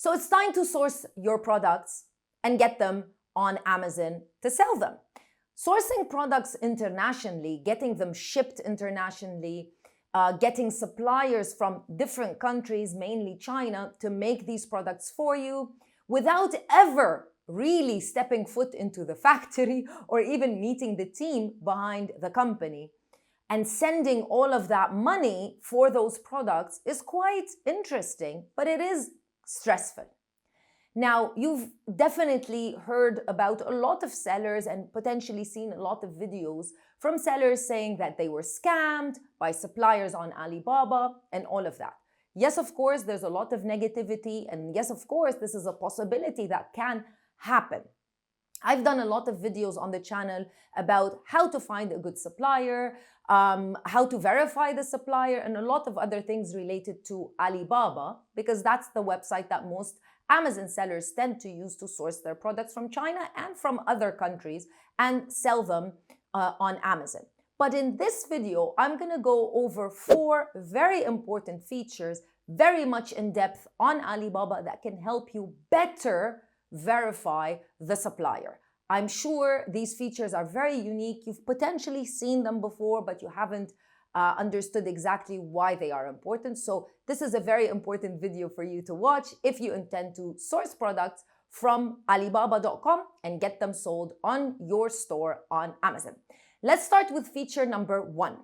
So it's time to source your products and get them on Amazon to sell them. Sourcing products internationally, getting them shipped internationally, getting suppliers from different countries, mainly China, to make these products for you without ever really stepping foot into the factory or even meeting the team behind the company and sending all of that money for those products is quite interesting, but it is stressful. Now, you've definitely heard about a lot of sellers and potentially seen a lot of videos from sellers saying that they were scammed by suppliers on Alibaba and all of that. Yes, of course, there's a lot of negativity, and yes, of course, this is a possibility that can happen. I've done a lot of videos on the channel about how to find a good supplier, how to verify the supplier, and a lot of other things related to Alibaba, because that's the website that most Amazon sellers tend to use to source their products from China and from other countries and sell them on Amazon. But in this video, I'm going to go over 4 very important features, very much in depth on Alibaba, that can help you better verify the supplier. I'm sure these features are very unique. You've potentially seen them before, but you haven't understood exactly why they are important. So this is a very important video for you to watch if you intend to source products from Alibaba.com and get them sold on your store on Amazon. Let's start with feature number 1.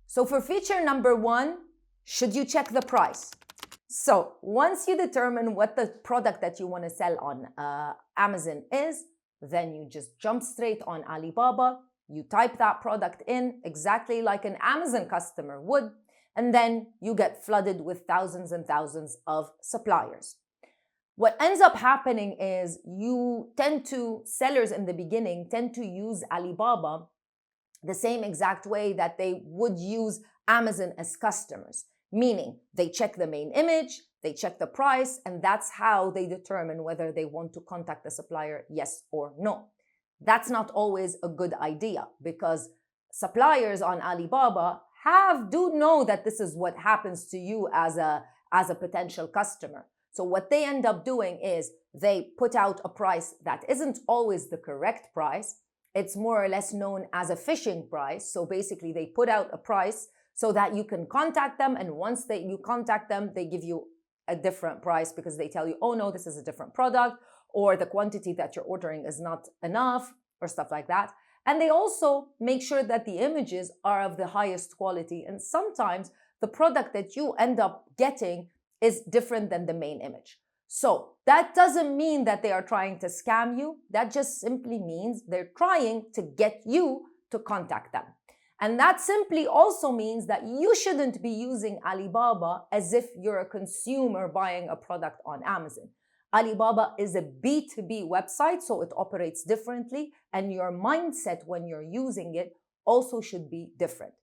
So for feature number 1, should you check the price? So once you determine what the product that you want to sell on Amazon is, then you just jump straight on Alibaba, you type that product in exactly like an Amazon customer would, and then you get flooded with thousands and thousands of suppliers. What ends up happening is sellers in the beginning tend to use Alibaba the same exact way that they would use Amazon as customers. Meaning they check the main image, they check the price, and that's how they determine whether they want to contact the supplier, yes or no. That's not always a good idea, because suppliers on Alibaba do know that this is what happens to you as a potential customer. So what they end up doing is they put out a price that isn't always the correct price. It's more or less known as a phishing price. So basically they put out a price so that you can contact them, and once you contact them, they give you a different price because they tell you, oh no, this is a different product, or the quantity that you're ordering is not enough, or stuff like that. And they also make sure that the images are of the highest quality, and sometimes the product that you end up getting is different than the main image. So that doesn't mean that they are trying to scam you. That just simply means they're trying to get you to contact them. And that simply also means that you shouldn't be using Alibaba as if you're a consumer buying a product on Amazon. Alibaba is a B2B website, so it operates differently, and your mindset when you're using it also should be different.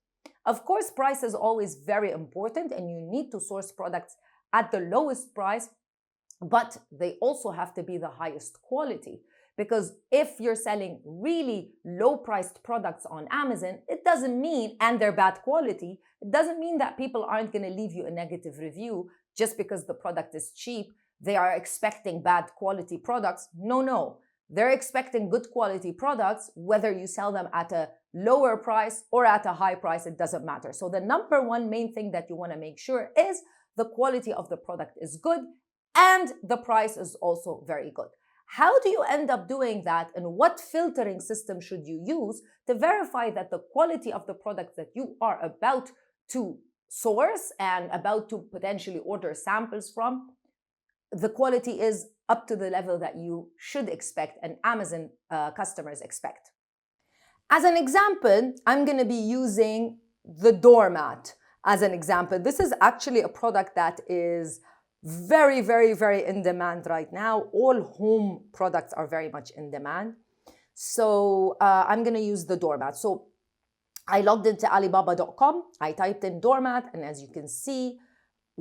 Of course, price is always very important, and you need to source products at the lowest price, but they also have to be the highest quality. Because if you're selling really low-priced products on Amazon, it doesn't mean, and they're bad quality, it doesn't mean that people aren't going to leave you a negative review just because the product is cheap. They are expecting bad quality products. No. They're expecting good quality products, whether you sell them at a lower price or at a high price, it doesn't matter. So the number 1 main thing that you want to make sure is the quality of the product is good and the price is also very good. How do you end up doing that, and what filtering system should you use to verify that the quality of the product that you are about to source and about to potentially order samples from, the quality is up to the level that you should expect and Amazon customers expect? As an example, I'm going to be using the doormat as an example. This is actually a product that is very, very, very in demand right now. All home products are very much in demand. So I'm going to use the doormat. So I logged into Alibaba.com. I typed in doormat, and as you can see,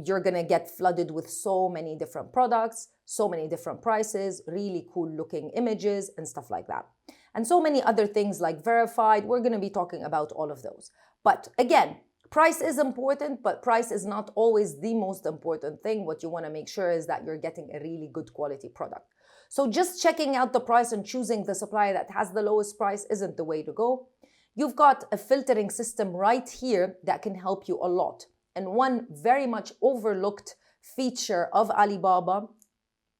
you're going to get flooded with so many different products, so many different prices, really cool looking images and stuff like that. and so many other things like verified. We're going to be talking about all of those. But again, price is important, but price is not always the most important thing. What you want to make sure is that you're getting a really good quality product. So just checking out the price and choosing the supplier that has the lowest price isn't the way to go. You've got a filtering system right here that can help you a lot. And one very much overlooked feature of Alibaba,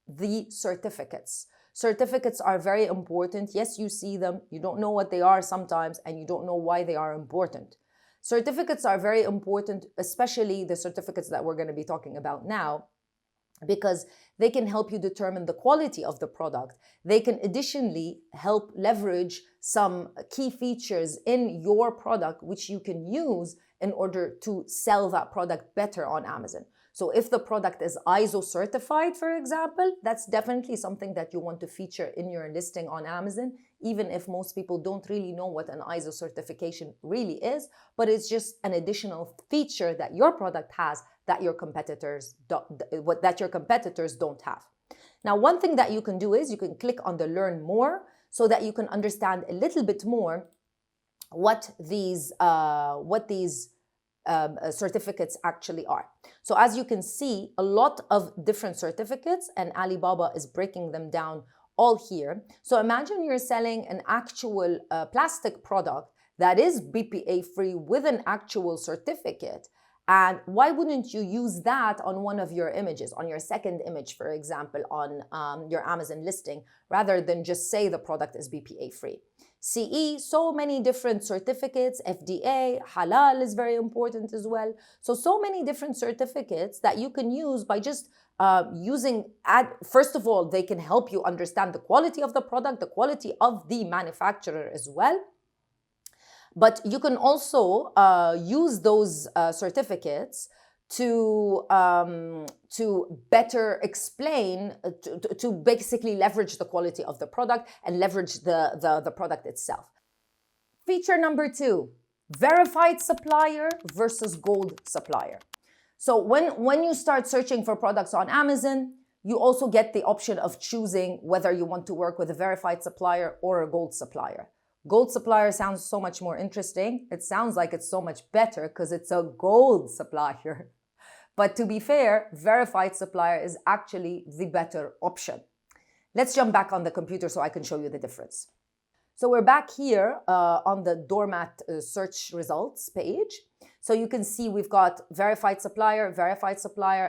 the certificates. Certificates are very important. Yes, you see them. You don't know what they are sometimes, and you don't know why they are important. Certificates are very important, especially the certificates that we're going to be talking about now, because they can help you determine the quality of the product. They can additionally help leverage some key features in your product, which you can use in order to sell that product better on Amazon. So if the product is ISO certified, for example, that's definitely something that you want to feature in your listing on Amazon, even if most people don't really know what an ISO certification really is, but it's just an additional feature that your product has that your competitors don't have. Now, one thing that you can do is you can click on the Learn More so that you can understand a little bit more what these certificates actually are. So as you can see, a lot of different certificates, and Alibaba is breaking them down all here. So imagine you're selling an actual plastic product that is BPA free with an actual certificate. And why wouldn't you use that on one of your images, on your second image, for example, on your Amazon listing, rather than just say the product is BPA free? CE, so many different certificates, FDA, halal is very important as well. So many different certificates that you can use by just first of all, they can help you understand the quality of the product, the quality of the manufacturer as well. But you can also use those certificates to better explain, to basically leverage the quality of the product and leverage the product itself. Feature number 2, verified supplier versus gold supplier. So when you start searching for products on Amazon, you also get the option of choosing whether you want to work with a verified supplier or a gold supplier. Gold supplier sounds so much more interesting. It sounds like it's so much better because it's a gold supplier. But to be fair, verified supplier is actually the better option. Let's jump back on the computer so I can show you the difference. So we're back here on the doormat search results page. So you can see we've got verified supplier,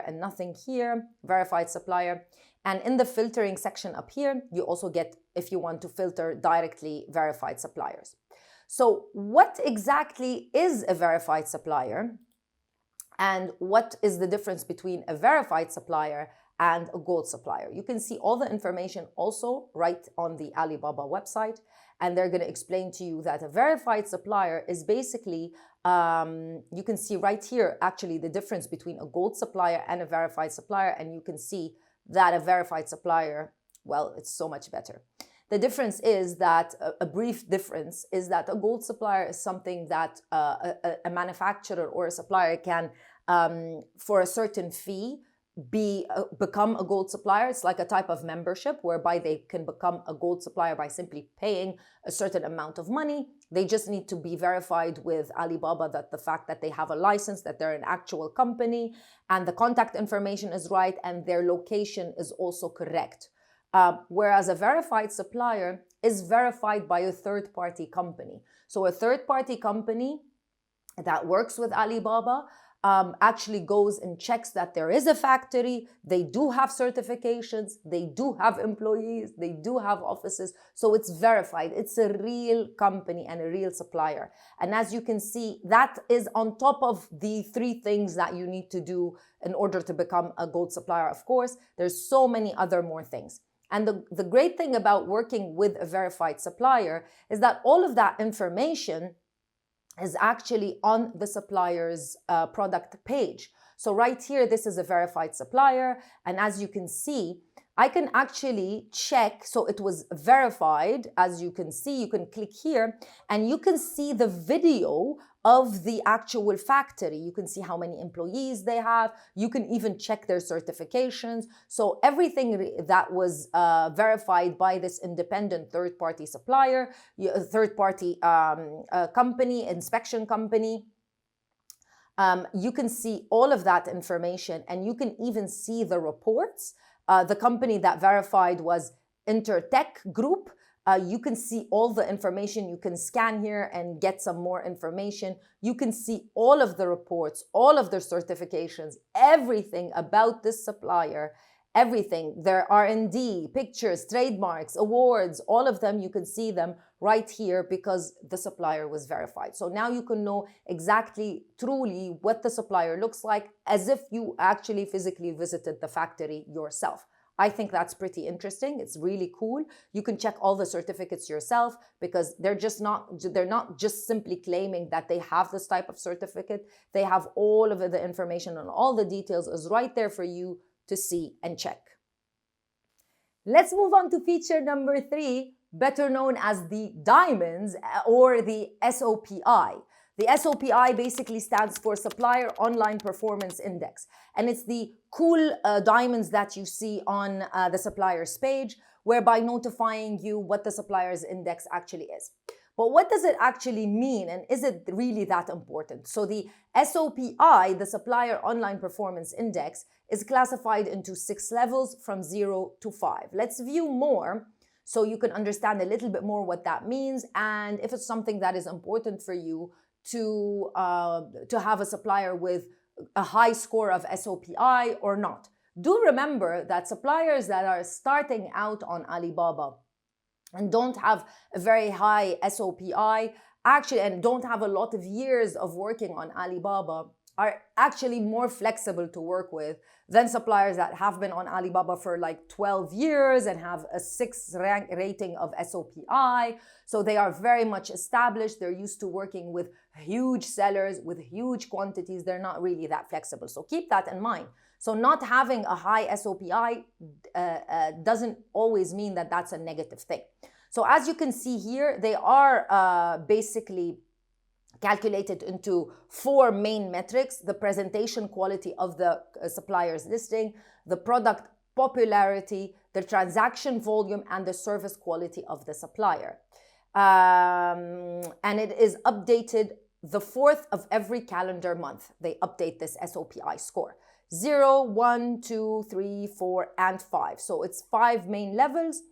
and nothing here, verified supplier. And in the filtering section up here, you also get, if you want to filter directly, verified suppliers. So what exactly is a verified supplier? And what is the difference between a verified supplier and a gold supplier? You can see all the information also right on the Alibaba website. And they're going to explain to you that a verified supplier is basically, you can see right here, actually, the difference between a gold supplier and a verified supplier. And you can see that a verified supplier, well, it's so much better. The difference is that, a brief difference, is that a gold supplier is something that a manufacturer or a supplier can, for a certain fee, become a gold supplier. It's like a type of membership whereby they can become a gold supplier by simply paying a certain amount of money. They just need to be verified with Alibaba that the fact that they have a license, that they're an actual company, and the contact information is right, and their location is also correct. Whereas a verified supplier is verified by a third-party company. So a third-party company that works with Alibaba actually goes and checks that there is a factory, they do have certifications, they do have employees, they do have offices, so it's verified. It's a real company and a real supplier. And as you can see, that is on top of the 3 things that you need to do in order to become a gold supplier. Of course, there's so many other more things. And the great thing about working with a verified supplier is that all of that information is actually on the supplier's product page. So right here, this is a verified supplier. And as you can see, I can actually check, so it was verified. As you can see, you can click here and you can see the video of the actual factory. You can see how many employees they have. You can even check their certifications. So everything that was verified by this independent third-party supplier, third-party company, inspection company, you can see all of that information, and you can even see the reports. The company that verified was Intertech Group. You can see all the information. You can scan here and get some more information. You can see all of the reports, all of their certifications, everything about this supplier, everything, their R&D, pictures, trademarks, awards, all of them, you can see them right here because the supplier was verified. So now you can know exactly, truly what the supplier looks like as if you actually physically visited the factory yourself. I think that's pretty interesting. It's really cool. You can check all the certificates yourself because they're not just simply claiming that they have this type of certificate. They have all of the information and all the details is right there for you to see and check. Let's move on to feature number 3, better known as the diamonds or the SOPI. The SOPI basically stands for Supplier Online Performance Index. And it's the cool diamonds that you see on the supplier's page, whereby notifying you what the supplier's index actually is. But what does it actually mean, and is it really that important? So the SOPI, the Supplier Online Performance Index, is classified into 6 levels from 0 to 5. Let's view more so you can understand a little bit more what that means, and if it's something that is important for you to have a supplier with a high score of SOPI or not. Do remember that suppliers that are starting out on Alibaba and don't have a very high SOPI, actually, and don't have a lot of years of working on Alibaba, are actually more flexible to work with than suppliers that have been on Alibaba for like 12 years and have a 6 rating of SOPI. So they are very much established. They're used to working with huge sellers, with huge quantities. They're not really that flexible. So keep that in mind. So not having a high SOPI doesn't always mean that that's a negative thing. So as you can see here, they are basically calculated into 4 main metrics: the presentation quality of the supplier's listing, the product popularity, the transaction volume, and the service quality of the supplier. And it is updated the 4th of every calendar month. They update this SOPI score. 0, 1, 2, 3, 4, and 5. So it's 5 main levels,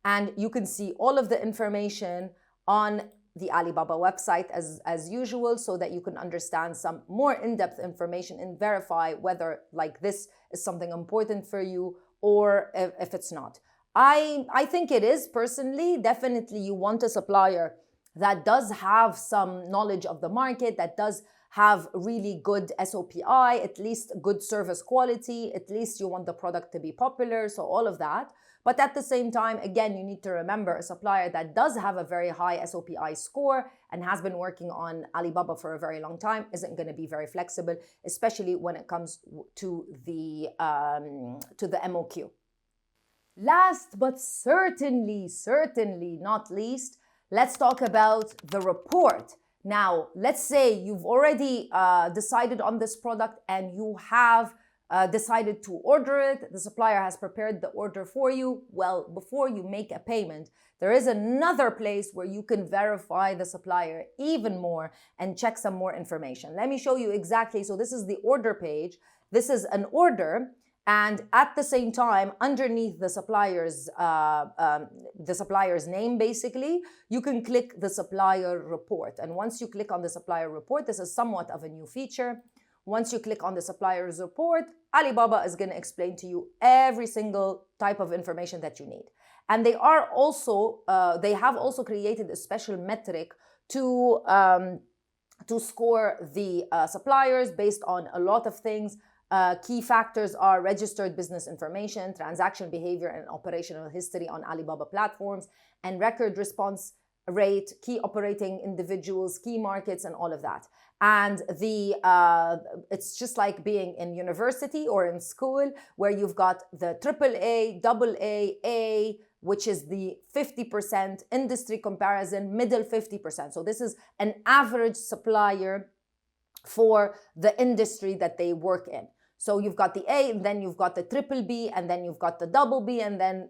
and you can see all of the information on the Alibaba website as usual, so that you can understand some more in-depth information and verify whether like this is something important for you or if it's not. I think it is personally. Definitely you want a supplier that does have some knowledge of the market, that does have really good SOPI, at least good service quality, at least you want the product to be popular, so all of that. But at the same time, again, you need to remember a supplier that does have a very high SOPI score and has been working on Alibaba for a very long time isn't going to be very flexible, especially when it comes to the MOQ. Last but certainly not least, let's talk about the report. Now, let's say you've already decided on this product and you have decided to order it. The supplier has prepared the order for you. Well, before you make a payment, there is another place where you can verify the supplier even more and check some more information. Let me show you exactly. So this is the order page. This is an order. And at the same time, underneath the supplier's name, basically, you can click the supplier report. And once you click on the supplier report, this is somewhat of a new feature. Once you click on the supplier's report, Alibaba is going to explain to you every single type of information that you need. And they have also created a special metric to score the suppliers based on a lot of things. Key factors are registered business information, transaction behavior, and operational history on Alibaba platforms, and record response rate, key operating individuals, key markets, and all of that. And it's just like being in university or in school, where you've got the AAA, AA, A, which is the 50%, industry comparison, middle 50%. So this is an average supplier for the industry that they work in. So you've got the A, and then you've got the triple B, and then you've got the double B, and then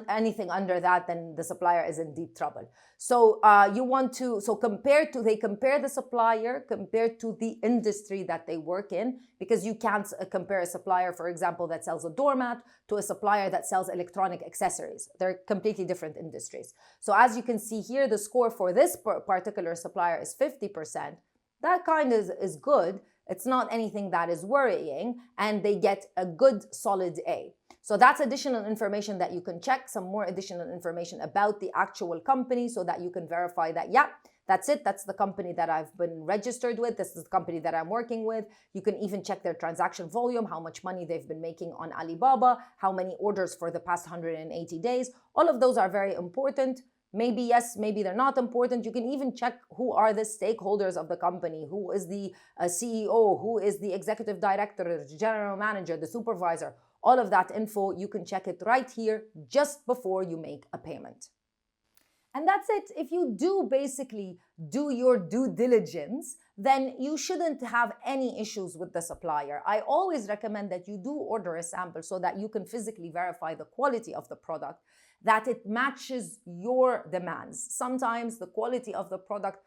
anything under that, then the supplier is in deep trouble. So they compare the supplier compared to the industry that they work in, because you can't compare a supplier, for example, that sells a doormat to a supplier that sells electronic accessories. They're completely different industries. So as you can see here, the score for this particular supplier is 50%. That kind of is good. It's not anything that is worrying, and they get a good solid A. So that's additional information that you can check, some more additional information about the actual company, so that you can verify that, yeah, that's it. That's the company that I've been registered with. This is the company that I'm working with. You can even check their transaction volume, how much money they've been making on Alibaba, how many orders for the past 180 days. All of those are very important. Maybe yes, maybe they're not important. You can even check who are the stakeholders of the company, who is the CEO, who is the executive director, the general manager, the supervisor. All of that info, you can check it right here just before you make a payment. And that's it. If you do basically do your due diligence, then you shouldn't have any issues with the supplier. I always recommend that you do order a sample so that you can physically verify the quality of the product, that it matches your demands. Sometimes the quality of the product,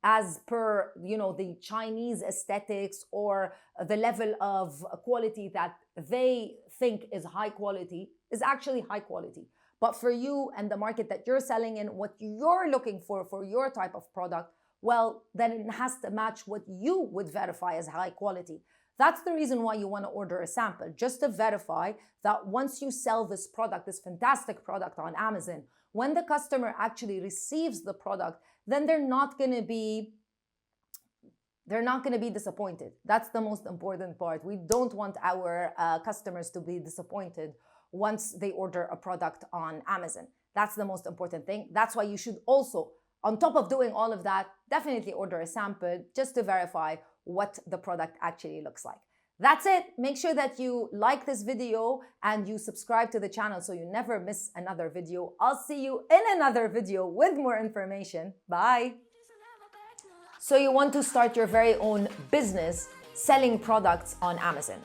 as per, the Chinese aesthetics or the level of quality that they think is high quality, is actually high quality. But for you and the market that you're selling in, what you're looking for your type of product, well, then it has to match what you would verify as high quality. That's the reason why you want to order a sample, just to verify that once you sell this product, this fantastic product on Amazon, when the customer actually receives the product, then they're not going to be disappointed. That's the most important part. We don't want our customers to be disappointed once they order a product on Amazon. That's the most important thing. That's why you should also, on top of doing all of that, definitely order a sample just to verify what the product actually looks like. That's it. Make sure that you like this video and you subscribe to the channel so you never miss another video. I'll see you in another video with more information. Bye. So you want to start your very own business selling products on Amazon.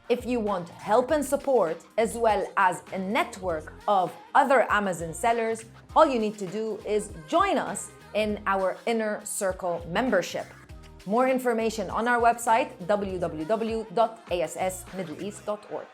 If you want help and support, as well as a network of other Amazon sellers, all you need to do is join us in our Inner Circle membership. More information on our website, www.assmiddleeast.org.